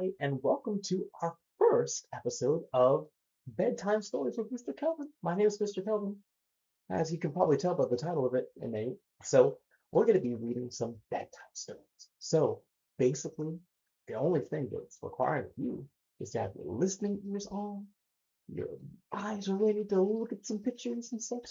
everybody, and welcome to our first episode of Bedtime Stories with Mr. Kelvin. My name is Mr. Kelvin, as you can probably tell by the title of it, innate. So, we're going to be reading some bedtime stories. So, basically, the only thing that's required of you is to have your listening ears on, your eyes are ready to look at some pictures and such,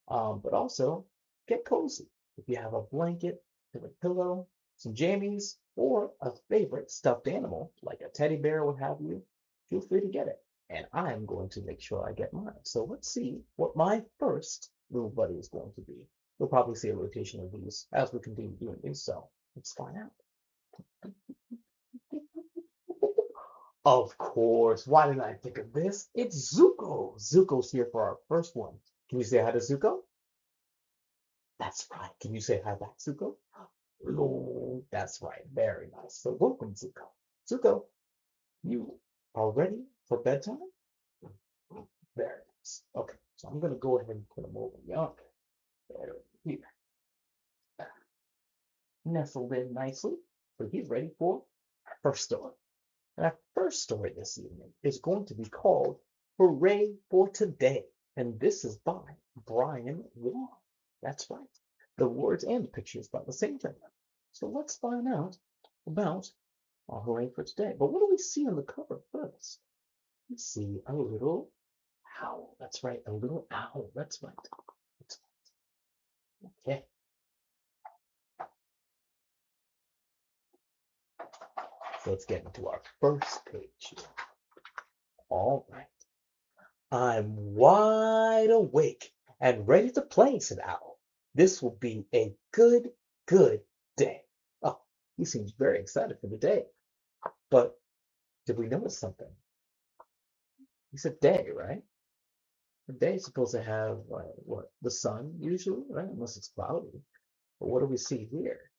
but also get cozy. If you have a blanket, a pillow, some jammies, or a favorite stuffed animal like a teddy bear, what have you, feel free to get it. And I'm going to make sure I get mine. So let's see what my first little buddy is going to be. We'll probably see a rotation of these as we continue doing these. So let's find out. Of course. Why didn't I think of this? It's Zuko. Zuko's here for our first one. Can you say hi to Zuko? That's right. Can you say hi back, Zuko? No, that's right. Very nice. So welcome, Zuko. Zuko, you are ready for bedtime? Very nice. Okay, so I'm gonna go ahead and put him over yonder. There, here. Nestled in nicely. So he's ready for our first story. And our first story this evening is going to be called Hooray for Today. And this is by Brian Wong. That's right. The words and the pictures by the same thing. So let's find out about our Hooray for Today. But what do we see on the cover first? We see a little owl. That's right. A little owl. That's right. That's right. Okay. So let's get into our first page here. All right. I'm wide awake and ready to play, said Owl. This will be a good day. Oh, he seems very excited for the day. But did we notice something? He said day, right? The day is supposed to have what? The sun usually, right? Unless it's cloudy. But what do we see here?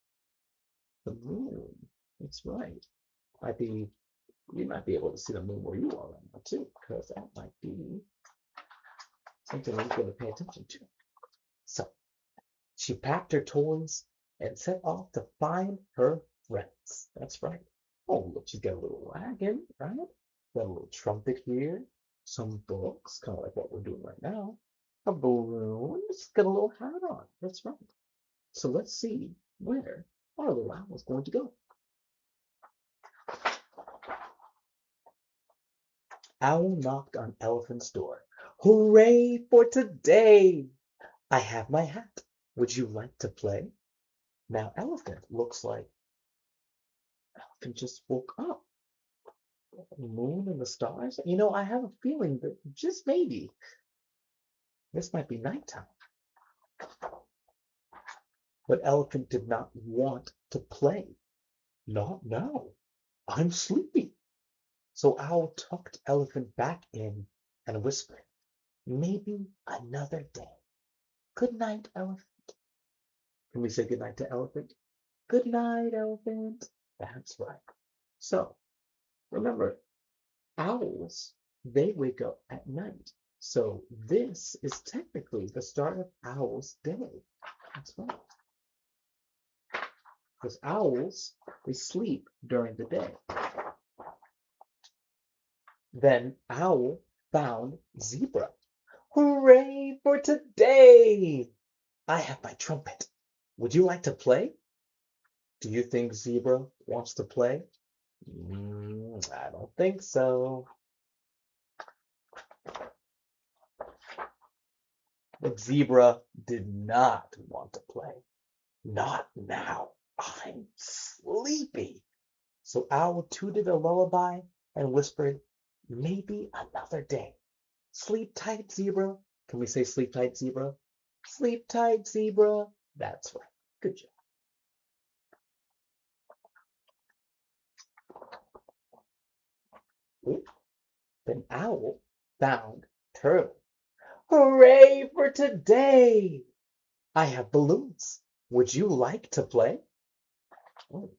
The moon. That's right. Might be you might be able to see the moon where you are right now too, because that might be something we're going to pay attention to. So she packed her toys and set off to find her friends. That's right. Oh, look, she's got a little wagon, right? Got a little trumpet here, some books, kind of like what we're doing right now. A balloon. She's got a little hat on. That's right. So let's see where our little owl is going to go. Owl knocked on Elephant's door. Hooray for today! I have my hat. Would you like to play? Now, Elephant looks like Elephant just woke up. The moon and the stars. You know, I have a feeling that just maybe this might be nighttime. But Elephant did not want to play. Not now. I'm sleepy. So Owl tucked Elephant back in and whispered, maybe another day. Good night, Elephant. Can we say good night to Elephant? Good night, Elephant. That's right. So remember, owls, they wake up at night. So this is technically the start of Owl's day. That's right. Because owls, they sleep during the day. Then Owl found Zebra. Hooray for today! I have my trumpet. Would you like to play? Do you think Zebra wants to play? I don't think so. But Zebra did not want to play. Not now. I'm sleepy. So Owl tooted a lullaby and whispered, maybe another day. Sleep tight, Zebra. Can we say sleep tight, Zebra? Sleep tight, Zebra. That's right. Good job. Ooh, then Owl found Turtle. Hooray for today! I have balloons. Would you like to play? Oh,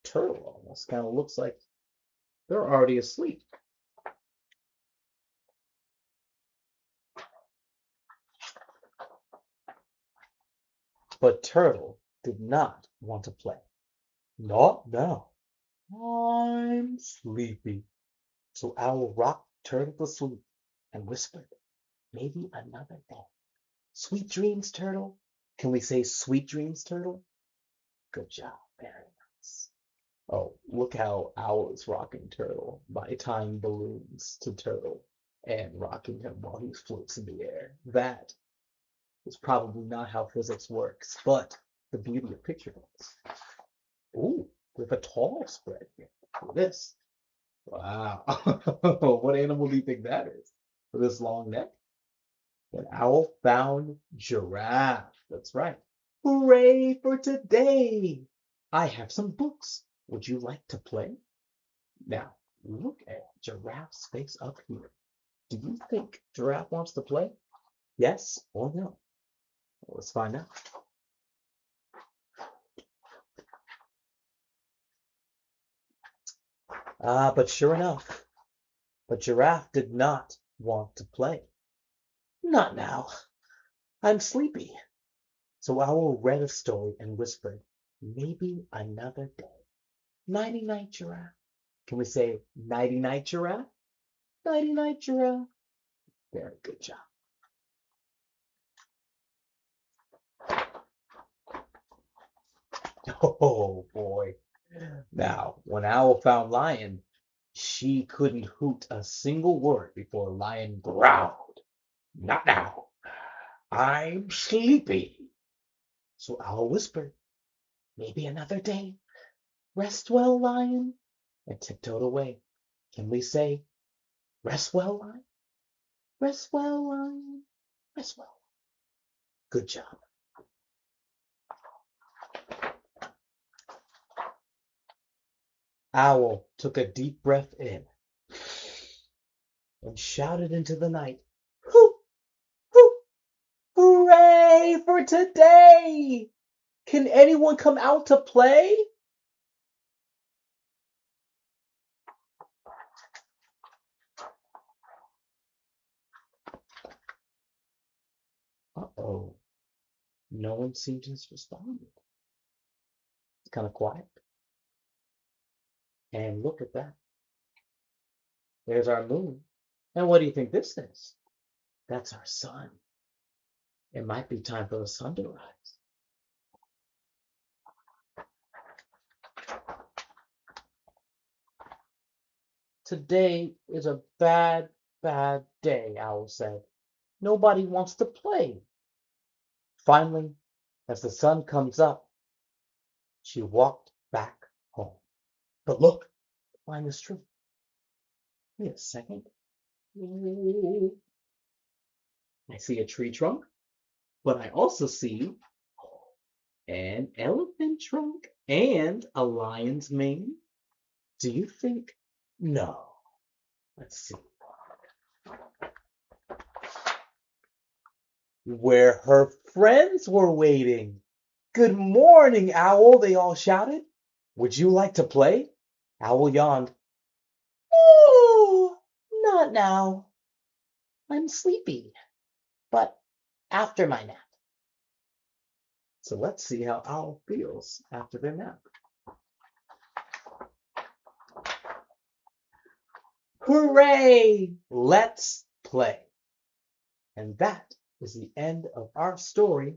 Turtle almost kind of looks like they're already asleep. But Turtle did not want to play. Not now. I'm sleepy. So Owl rocked Turtle to sleep and whispered, maybe another day. Sweet dreams, Turtle. Can we say sweet dreams, Turtle? Good job. Very nice. Oh, look how Owl is rocking Turtle by tying balloons to Turtle and rocking him while he floats in the air. That is probably not how physics works, but the beauty of picture books. Ooh, with a tall spread here. Look at this. Wow. What animal do you think that is? With this long neck? An owl found giraffe. That's right. Hooray for today! I have some books. Would you like to play? Now, look at Giraffe's face up here. Do you think Giraffe wants to play? Yes or no? Well, let's find out. But sure enough, but Giraffe did not want to play. Not now. I'm sleepy. So Owl read a story and whispered, maybe another day. Nighty night, Giraffe. Can we say nighty night, Giraffe? Nighty night, Giraffe. Very good job. Oh boy. Now, when Owl found Lion, she couldn't hoot a single word before Lion growled. Not now. I'm sleepy. So Owl whispered, maybe another day. Rest well, Lion, and tiptoed away. Can we say, rest well, Lion? Rest well, Lion. Rest well. Good job. Owl took a deep breath in and shouted into the night, hoo, hoo, hooray for today! Can anyone come out to play? Uh-oh, no one seemed to respond. It's kind of quiet. And look at that. There's our moon. And what do you think this is? That's our sun. It might be time for the sun to rise. Today is a bad, bad day, Owl said. Nobody wants to play. Finally, as the sun comes up, she walked back home. But look, behind this tree. Wait a second. I see a tree trunk, but I also see an elephant trunk and a lion's mane. Do you think? No. Let's see. Where her friends were waiting. Good morning, Owl, they all shouted. Would you like to play? Owl yawned. Oh, not now. I'm sleepy, but after my nap. So let's see how Owl feels after their nap. Hooray! Let's play. And that is the end of our story.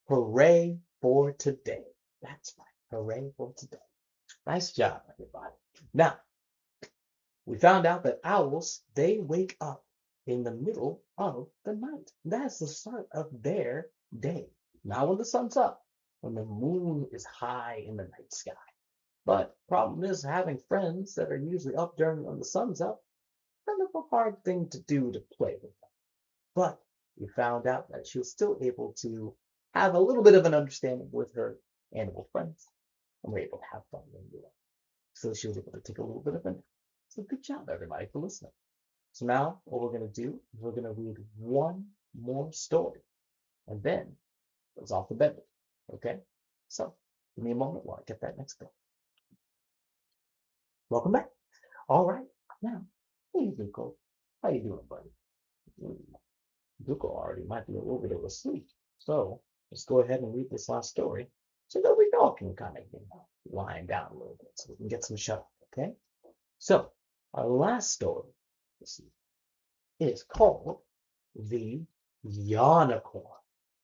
Hooray for today. That's right. Hooray for today. Nice job, everybody. Now, we found out that owls, they wake up in the middle of the night. That's the start of their day. Not when the sun's up, when the moon is high in the night sky. But problem is having friends that are usually up during when the sun's up, kind of a hard thing to do to play with them. But we found out that she was still able to have a little bit of an understanding with her animal friends, and we're able to have fun when we so she was able to take a little bit of a nap. So good job, everybody, for listening. So now what we're going to do is we're going to read one more story, and then it's off to bed. Okay? So give me a moment while I get that next book. Welcome back. All right. Now, hey, Duco. How you doing, buddy? Duco already might be a little bit of a sleep. So let's go ahead and read this last story. so that we all can kind of, wind down a little bit so we can get some shut. Okay? So, our last story, let's see, is called The Unicorn.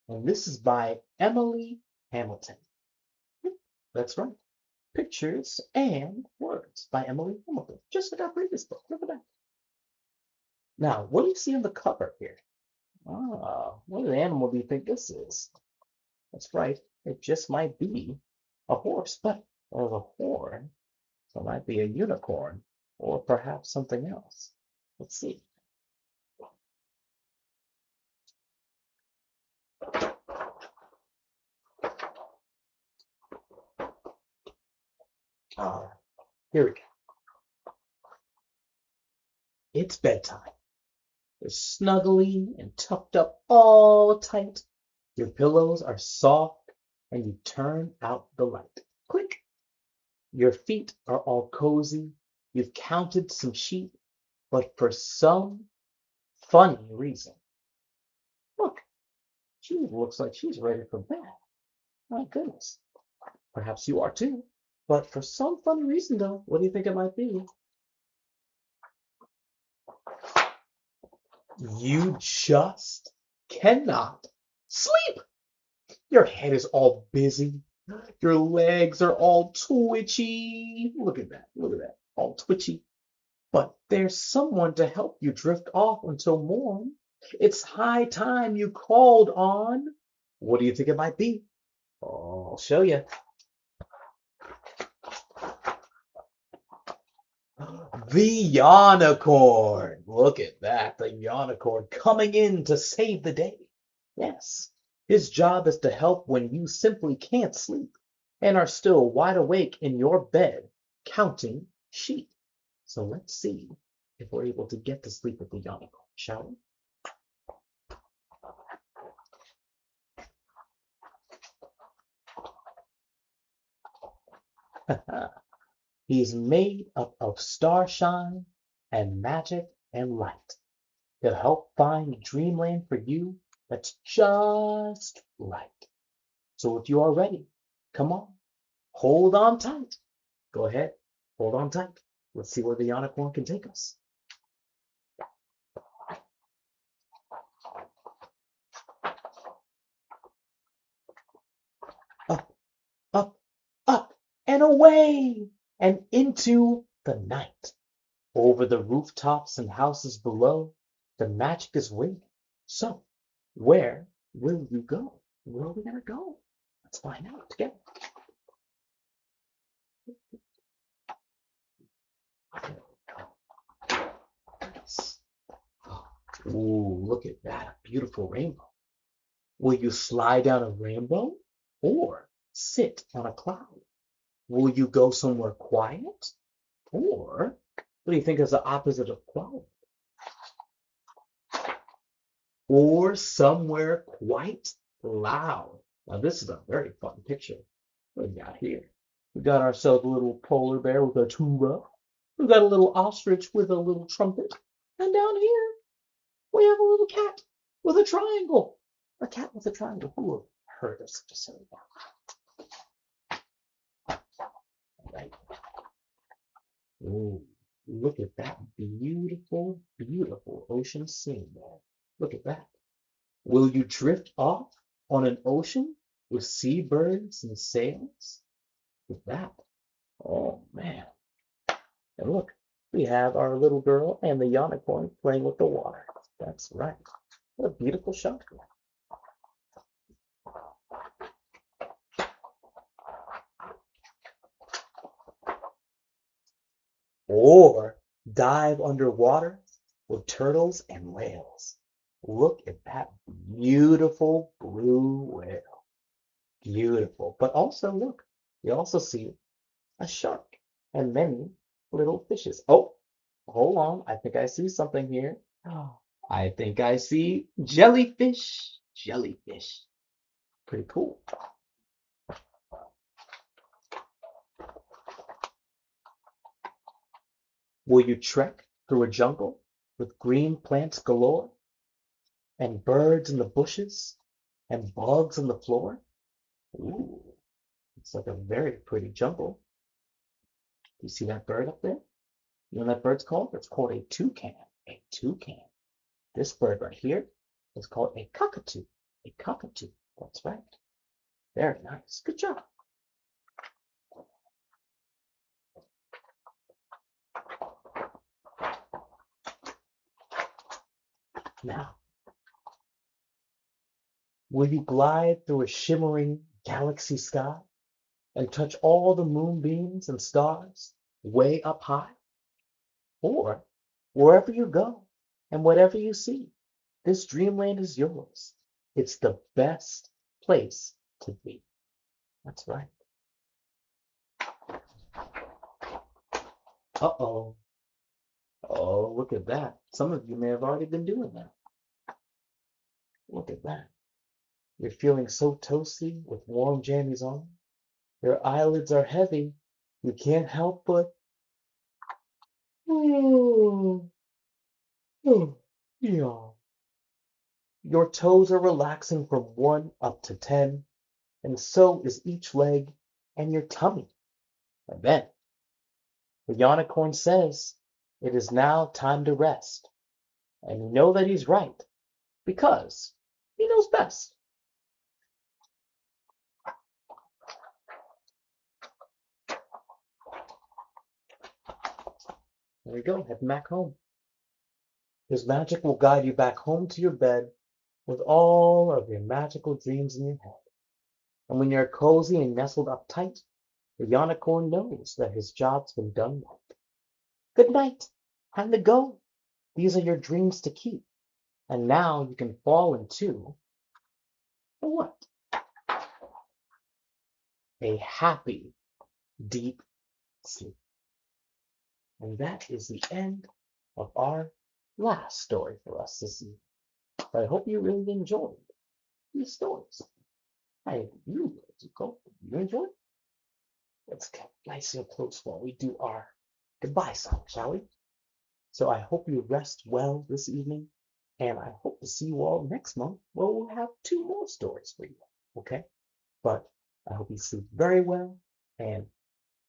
And this is by Emily Hamilton. That's right. Pictures and Words by Emily Hamilton. Just like our previous book. Look at that. Now, what do you see on the cover here? What animal do you think this is? That's right. It just might be a horse, but there's a horn, so it might be a unicorn, or perhaps something else. Let's see. Uh, Here we go. It's bedtime. You're snuggly and tucked up all tight. Your pillows are soft, and you turn out the light. Click. Your feet are all cozy. You've counted some sheep, but for some funny reason, look, she looks like she's ready for bed. My goodness. Perhaps you are too. But for some funny reason, though, what do you think it might be? You just cannot sleep. Your head is all busy. Your legs are all twitchy. Look at that. Look at that. All twitchy. But there's someone to help you drift off until morn. It's high time you called on. What do you think it might be? Oh, I'll show you. The unicorn. Look at that. The unicorn coming in to save the day. Yes. His job is to help when you simply can't sleep and are still wide awake in your bed counting sheep. So let's see if we're able to get to sleep with the unicorn, shall we? He's made up of starshine and magic and light. He'll help find dreamland for you that's just right. So if you are ready, come on, hold on tight. Go ahead, hold on tight. Let's see where the unicorn can take us. Up, up, up, and away, and into the night. Over the rooftops and houses below, the magic is waiting. So, where will you go? Where are we going to go? Let's find out together. Nice. Ooh, look at that. A beautiful rainbow. Will you slide down a rainbow or sit on a cloud? Will you go somewhere quiet or what do you think is the opposite of quiet? Or somewhere quite loud. Now, this is a very fun picture. What we got here? We got ourselves a little polar bear with a tuba. We got a little ostrich with a little trumpet. And down here, we have a little cat with a triangle. A cat with a triangle. Who would have heard of such a silly one? Right. Ooh, look at that beautiful, beautiful ocean scene there. Look at that. Will you drift off on an ocean with seabirds and sails? With that. Oh man. And look, we have our little girl and the unicorn playing with the water. That's right. What a beautiful shot. Or dive underwater with turtles and whales. Look at that beautiful blue whale. Beautiful. But also look, we also see a shark and many little fishes. Oh, hold on. I think I see something here. I think I see jellyfish. Jellyfish. Pretty cool. Will you trek through a jungle with green plants galore and birds in the bushes and bugs on the floor? Ooh. It's like a very pretty jungle. Do you see that bird up there? You know what that bird's called? It's called a toucan. A toucan. This bird right here is called a cockatoo. A cockatoo. That's right. Very nice. Good job. Now, will you glide through a shimmering galaxy sky and touch all the moonbeams and stars way up high? Or wherever you go and whatever you see, this dreamland is yours. It's the best place to be. That's right. Uh-oh. Oh, look at that. Some of you may have already been doing that. Look at that. You're feeling so toasty with warm jammies on. Your eyelids are heavy. You can't help but oh, oh, yeah. Your toes are relaxing from 1 up to 10, and so is each leg and your tummy. And then the unicorn says, it is now time to rest. And you know that he's right, because he knows best. There you go, heading back home. His magic will guide you back home to your bed with all of your magical dreams in your head. And when you're cozy and nestled up tight, the unicorn knows that his job's been done right. Good night. Time to go. These are your dreams to keep. And now you can fall into what? A happy, deep sleep. And that is the end of our last story for us this evening. But I hope you really enjoyed these stories. I hope you did. You enjoyed? Let's get nice and close while we do our goodbye song, shall we? So I hope you rest well this evening, and I hope to see you all next month where we'll have 2 more stories for you. Okay? But I hope you sleep very well, and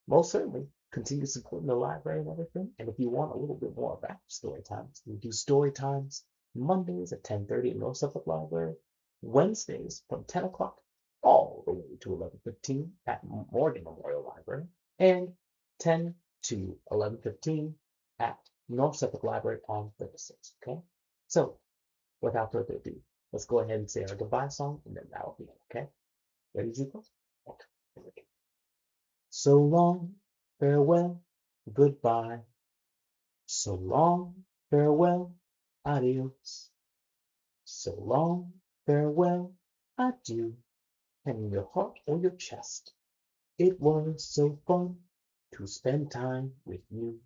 most certainly continue supporting the library and everything. And if you want a little bit more about story times, we do story times Mondays at 10:30 at North Suffolk Library, Wednesdays from 10 o'clock all the way to 11:15 at Morgan Memorial Library, and 10 to 11:15 at North Suffolk Library on Thursdays. Okay? So without further ado, let's go ahead and say our goodbye song, and then that'll be it. Okay? Ready, Zuko? Okay. Here we go. So long, farewell, goodbye. So long, farewell, adios. So long, farewell, adieu. And in your heart or your chest, it was so fun to spend time with you.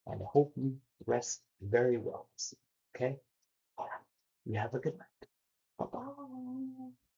And I hope you rest very well. Okay? All right. You have a good night. Bye-bye.